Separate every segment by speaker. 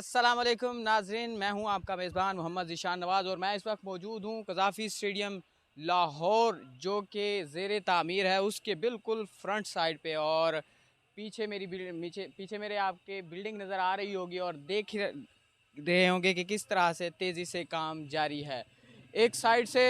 Speaker 1: अस्सलाम वालेकुम नाजरीन, मैं हूं आपका मेज़बान मोहम्मद ज़ीशान नवाज़ और मैं इस वक्त मौजूद हूं कज़ाफ़ी स्टेडियम लाहौर जो कि ज़ेर तामीर है, उसके बिल्कुल फ्रंट साइड पे। और पीछे मेरी पीछे मेरे आपके बिल्डिंग नज़र आ रही होगी और देख रहे होंगे कि किस तरह से तेज़ी से काम जारी है। एक साइड से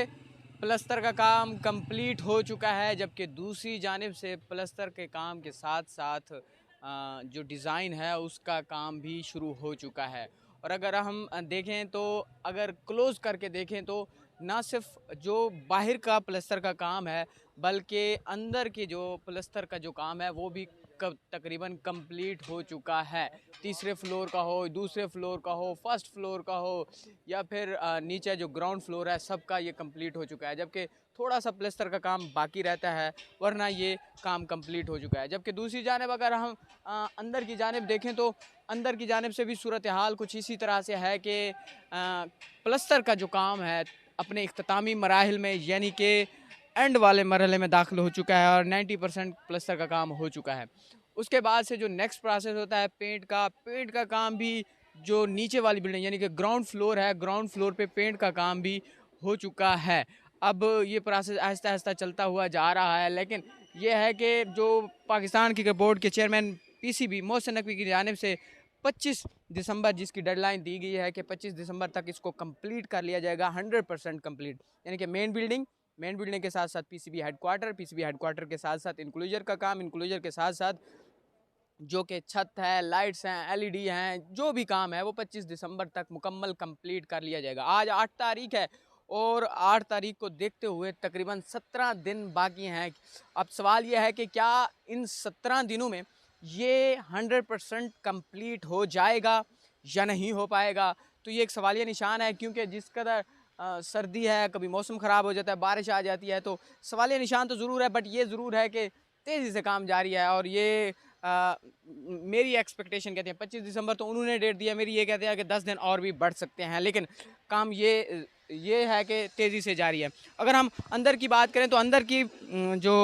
Speaker 1: प्लस्तर का काम कंप्लीट हो चुका है, जबकि दूसरी जानिब से प्लस्तर के काम के साथ साथ जो डिज़ाइन है उसका काम भी शुरू हो चुका है। और अगर हम देखें तो अगर क्लोज़ करके देखें तो ना सिर्फ जो बाहर का प्लस्तर का काम है, बल्कि अंदर के जो प्लस्तर का जो काम है वो भी तकरीबन कंप्लीट हो चुका है। तीसरे फ्लोर का हो, दूसरे फ्लोर का हो, फर्स्ट फ्लोर का हो, या फिर नीचे जो ग्राउंड फ्लोर है सबका ये कंप्लीट हो चुका है। जबकि थोड़ा सा प्लस्तर का काम बाकी रहता है, वरना ये काम कंप्लीट हो चुका है। जबकि दूसरी जानिब अगर हम अंदर की जानिब देखें तो अंदर की जानिब से भी सूरत हाल कुछ इसी तरह से है कि प्लस्तर का जो काम है अपने इख्तितामी मराहिल में, यानी कि एंड वाले मरहले में दाखिल हो चुका है और 90% प्लस्तर का काम हो चुका है। उसके बाद से जो नेक्स्ट प्रोसेस होता है पेंट का काम भी जो नीचे वाली बिल्डिंग यानी कि ग्राउंड फ्लोर है, ग्राउंड फ्लोर पे पेंट का काम भी हो चुका है। अब ये प्रोसेस आहिस्ता आहिस्ता चलता हुआ जा रहा है, लेकिन ये है कि जो पाकिस्तान क्रिकेट बोर्ड के चेयरमैन पीसीबी मोहसिन नकवी की जानिब से 25 दिसंबर जिसकी डेडलाइन दी गई है कि 25 दिसंबर तक इसको कंप्लीट कर लिया जाएगा, 100% कंप्लीट। यानी कि मेन बिल्डिंग के साथ साथ पीसीबी हेडक्वार्टर के साथ साथ इंक्लोजर का काम, इंक्लोजर के साथ साथ जो कि छत है, लाइट्स हैं, एलईडी हैं, जो भी काम है वो 25 दिसंबर तक मुकम्मल कंप्लीट कर लिया जाएगा। आज 8 तारीख है और 8 तारीख को देखते हुए तकरीबन 17 दिन बाकी हैं। अब सवाल ये है कि क्या इन 17 दिनों में ये 100% कंप्लीट हो जाएगा या नहीं हो पाएगा? तो ये एक सवालिया निशान है, क्योंकि जिस कदर सर्दी है, कभी मौसम ख़राब हो जाता है, बारिश आ जाती है, तो सवालिया निशान तो ज़रूर है। बट ये ज़रूर है कि तेज़ी से काम जारी है। और ये मेरी एक्सपेक्टेशन कहते हैं 25 दिसंबर तो उन्होंने डेट दिया, मेरी ये कहते हैं कि 10 दिन और भी बढ़ सकते हैं, लेकिन काम ये है कि तेज़ी से जारी है। अगर हम अंदर की बात करें तो अंदर की जो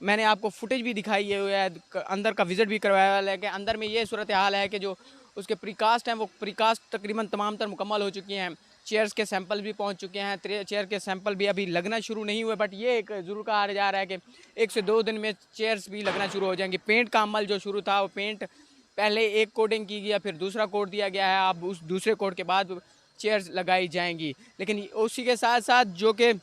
Speaker 1: मैंने आपको फुटेज भी दिखाई है, अंदर का विज़िट भी करवाया है, कि अंदर में ये सूरत हाल है कि जो उसके प्रीकास्ट हैं वो प्रीकास्ट तकरीबन तमाम तर मुकम्मल हो चुकी हैं। चेयर्स के सैंपल भी पहुंच चुके हैं, चेयर के सैंपल भी अभी लगना शुरू नहीं हुए, बट ये एक ज़रूर कहा जा रहा है कि 1 से 2 दिन में चेयर्स भी लगना शुरू हो जाएंगी। पेंट का अमल जो शुरू था वो पेंट पहले एक कोटिंग की गया, फिर दूसरा कोट दिया गया है, अब उस दूसरे कोट के बाद चेयर्स लगाई जाएंगी। लेकिन उसी के साथ साथ जो कि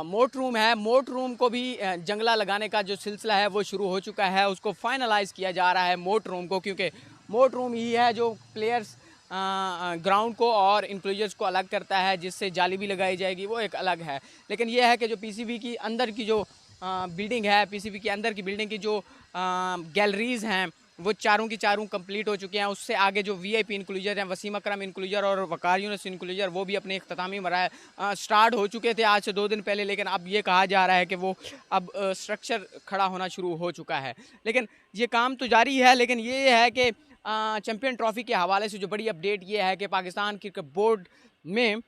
Speaker 1: मोट रूम है, मोट रूम को भी जंगला लगाने का जो सिलसिला है वो शुरू हो चुका है, उसको फाइनलाइज़ किया जा रहा है मोट रूम को, क्योंकि मोट रूम ही है जो प्लेयर्स ग्राउंड को और इंक्लोजर्स को अलग करता है, जिससे जाली भी लगाई जाएगी, वो एक अलग है। लेकिन यह है कि जो पीसीबी की अंदर की जो बिल्डिंग है, पीसीबी की अंदर की बिल्डिंग की जो गैलरीज़ हैं वो चारों की चारों कंप्लीट हो चुके हैं। उससे आगे जो वीआईपी इंक्लूजर हैं, वसीम अकरम इंक्लूजर और वकार यूनुस इंक्लूजर, वो भी अपने इख्तितामी मराहल स्टार्ट हो चुके थे आज से 2 दिन पहले, लेकिन अब ये कहा जा रहा है कि वो अब स्ट्रक्चर खड़ा होना शुरू हो चुका है। लेकिन ये काम तो जारी है, लेकिन ये है कि चैम्पियन ट्रॉफ़ी के हवाले से जो बड़ी अपडेट ये है कि पाकिस्तान क्रिकेट बोर्ड में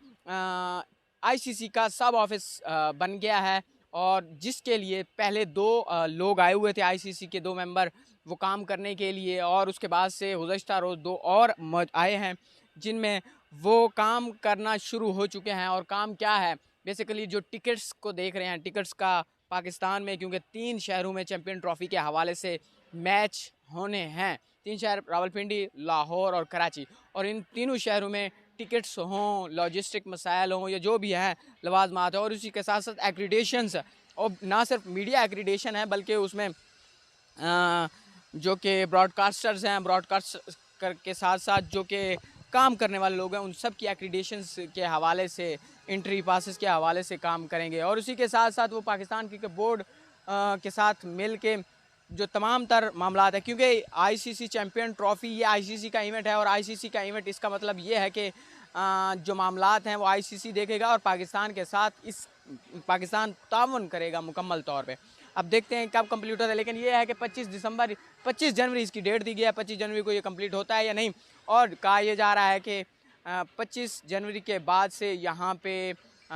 Speaker 1: आईसीसी का सब ऑफिस बन गया है, और जिसके लिए पहले 2 लोग आए हुए थे, आईसीसी के 2 मेंबर वो काम करने के लिए, और उसके बाद से गुज़श्ता रोज़ 2 और आए हैं जिनमें वो काम करना शुरू हो चुके हैं। और काम क्या है, बेसिकली जो टिकट्स को देख रहे हैं, टिकट्स का पाकिस्तान में, क्योंकि 3 शहरों में चैम्पियन ट्रॉफ़ी के हवाले से मैच होने हैं, 3 शहर रावलपिंडी, लाहौर और कराची, और इन तीनों शहरों में टिकट्स हों, लॉजिस्टिक मसाइल हों, या जो भी हैं लवाजमात है, और उसी के साथ साथ एक्रीडेशंस, और ना सिर्फ मीडिया एक्रीडेशन है बल्कि उसमें जो कि ब्रॉडकास्टर्स हैं, ब्रॉडकास्ट के साथ साथ जो कि काम करने वाले लोग हैं, उन सब की एक्रीडेशंस के हवाले से, एंट्री पासेस के हवाले से काम करेंगे। और उसी के साथ साथ वो पाकिस्तान क्रिकेट बोर्ड के साथ मिल के जो तमाम तर मामला है, क्योंकि आईसीसी चैम्पियन ट्रॉफ़ी ये आईसीसी का इवेंट है, और आईसीसी का इवेंट इसका मतलब ये है कि जो मामलात हैं वो आईसीसी देखेगा, और पाकिस्तान के साथ पाकिस्तान ताउन करेगा मुकम्मल तौर पे। अब देखते हैं कब कंप्लीट होता है, लेकिन ये है कि 25 जनवरी इसकी डेट दी गई है, 25 जनवरी को ये कंप्लीट होता है या नहीं। और कहा यह जा रहा है कि 25 जनवरी के बाद से यहाँ पे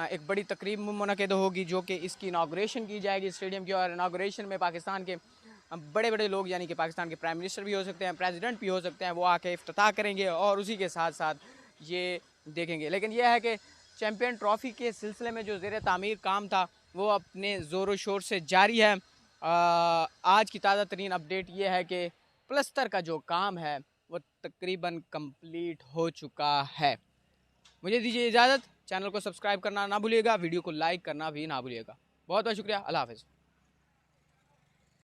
Speaker 1: एक बड़ी तकरीब मुनक़िद होगी, जो कि इसकी इनाग्रेशन की जाएगी स्टेडियम की, और इनाग्रेशन में पाकिस्तान के बड़े बड़े लोग यानी कि पाकिस्तान के प्राइम मिनिस्टर भी हो सकते हैं, प्रेसिडेंट भी हो सकते हैं, वो आके इफ्तिताह करेंगे और उसी के साथ साथ ये देखेंगे। लेकिन यह है कि चैम्पियन ट्रॉफ़ी के सिलसिले में जो ज़ेर तामीर काम था वो अपने ज़ोर शोर से जारी है। आज की ताज़ा तरीन अपडेट ये है कि प्लस्तर का जो काम है वो तकरीबन कंप्लीट हो चुका है। मुझे दीजिए इजाज़त, चैनल को सब्सक्राइब करना ना भूलिएगा, वीडियो को लाइक करना भी ना भूलिएगा। बहुत बहुत शुक्रिया, अल्लाह हाफ़िज़।